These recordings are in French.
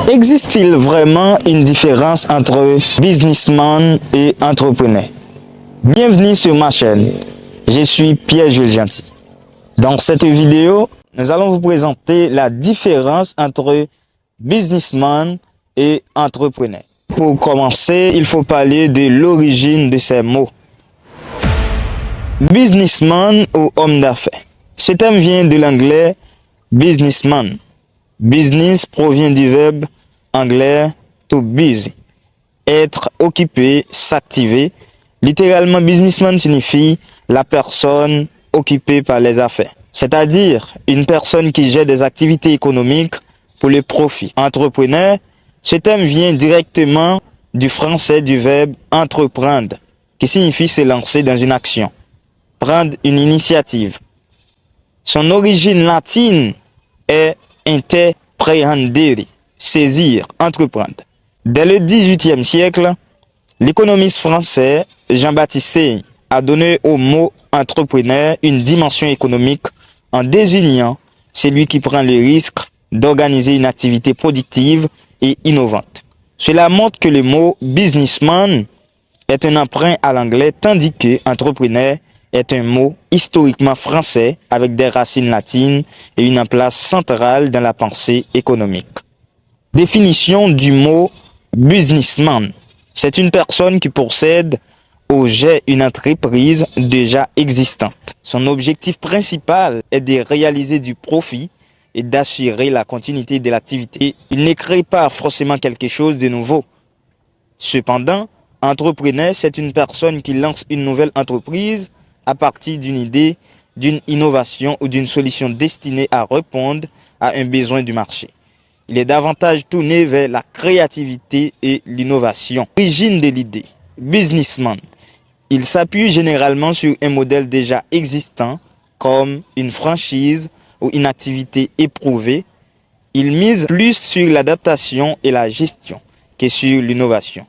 Existe-t-il vraiment une différence entre businessman et entrepreneur? Bienvenue sur ma chaîne, je suis Pierre-Jules Gentil. Dans cette vidéo, nous allons vous présenter la différence entre businessman et entrepreneur. Pour commencer, il faut parler de l'origine de ces mots. Businessman ou homme d'affaires. Ce terme vient de l'anglais businessman. Business provient du verbe anglais to busy, être occupé, s'activer. Littéralement, businessman signifie la personne occupée par les affaires, c'est-à-dire une personne qui gère des activités économiques pour le profit. Entrepreneur, ce terme vient directement du français du verbe entreprendre, qui signifie se lancer dans une action, prendre une initiative. Son origine latine est interprehendere, saisir, entreprendre. Dès le XVIIIe siècle, l'économiste français Jean-Baptiste Say a donné au mot entrepreneur une dimension économique en désignant celui qui prend le risque d'organiser une activité productive et innovante. Cela montre que le mot businessman est un emprunt à l'anglais, tandis que entrepreneur est un mot historiquement français avec des racines latines et une place centrale dans la pensée économique. Définition du mot businessman. C'est une personne qui possède ou gère une entreprise déjà existante. Son objectif principal est de réaliser du profit et d'assurer la continuité de l'activité. Il ne crée pas forcément quelque chose de nouveau. Cependant, entrepreneur, c'est une personne qui lance une nouvelle entreprise à partir d'une idée, d'une innovation ou d'une solution destinée à répondre à un besoin du marché. Il est davantage tourné vers la créativité et l'innovation. Origine de l'idée. Businessman. Il s'appuie généralement sur un modèle déjà existant, comme une franchise ou une activité éprouvée. Il mise plus sur l'adaptation et la gestion que sur l'innovation.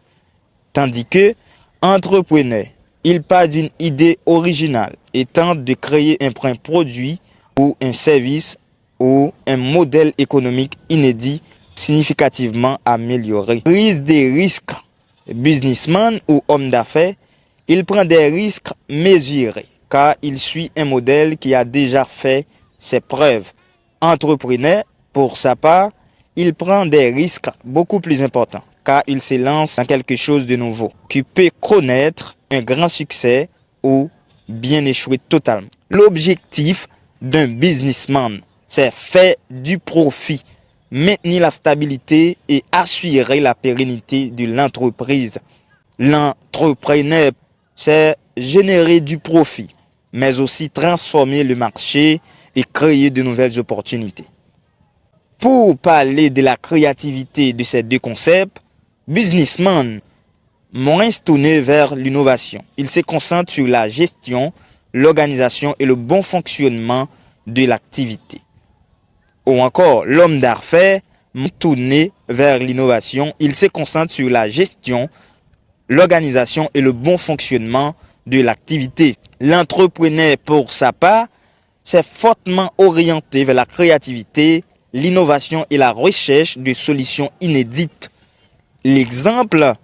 Tandis que entrepreneur, il part d'une idée originale et tente de créer un produit ou un service ou un modèle économique inédit significativement amélioré. Prise des risques. Businessman ou homme d'affaires, il prend des risques mesurés car il suit un modèle qui a déjà fait ses preuves. Entrepreneur, pour sa part, il prend des risques beaucoup plus importants car il se lance dans quelque chose de nouveau qui peut connaître un grand succès ou bien échouer totalement. L'objectif d'un businessman, c'est faire du profit, maintenir la stabilité et assurer la pérennité de l'entreprise. L'entrepreneur, c'est générer du profit, mais aussi transformer le marché et créer de nouvelles opportunités. Pour parler de la créativité de ces deux concepts, businessman, moins tourné vers l'innovation. Il se concentre sur la gestion, l'organisation et le bon fonctionnement de l'activité. Ou encore, l'homme d'affaires, tourné vers l'innovation, il se concentre sur la gestion, l'organisation et le bon fonctionnement de l'activité. L'entrepreneur, pour sa part, s'est fortement orienté vers la créativité, l'innovation et la recherche de solutions inédites. L'exemple,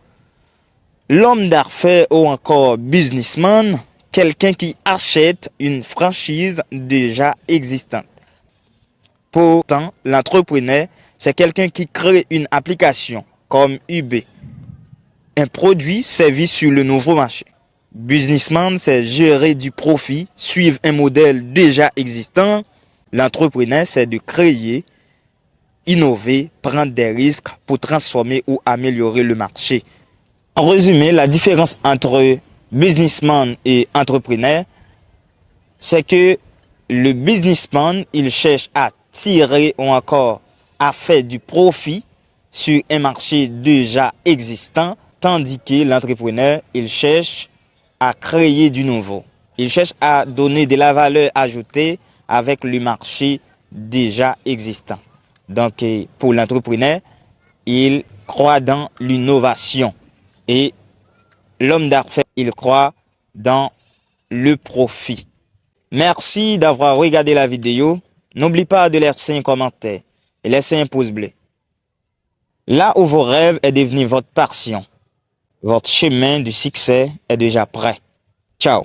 l'homme d'affaires ou encore businessman, quelqu'un qui achète une franchise déjà existante. Pourtant, l'entrepreneur, c'est quelqu'un qui crée une application comme eBay, un produit servi sur le nouveau marché. Businessman, c'est gérer du profit, suivre un modèle déjà existant. L'entrepreneur, c'est de créer, innover, prendre des risques pour transformer ou améliorer le marché. En résumé, la différence entre businessman et entrepreneur, c'est que le businessman, il cherche à tirer ou encore à faire du profit sur un marché déjà existant, tandis que l'entrepreneur, il cherche à créer du nouveau. Il cherche à donner de la valeur ajoutée avec le marché déjà existant. Donc, pour l'entrepreneur, il croit dans l'innovation. Et l'homme d'affaires, il croit dans le profit. Merci d'avoir regardé la vidéo. N'oublie pas de laisser un commentaire et laisser un pouce bleu. Là où vos rêves est devenu votre passion, votre chemin du succès est déjà prêt. Ciao.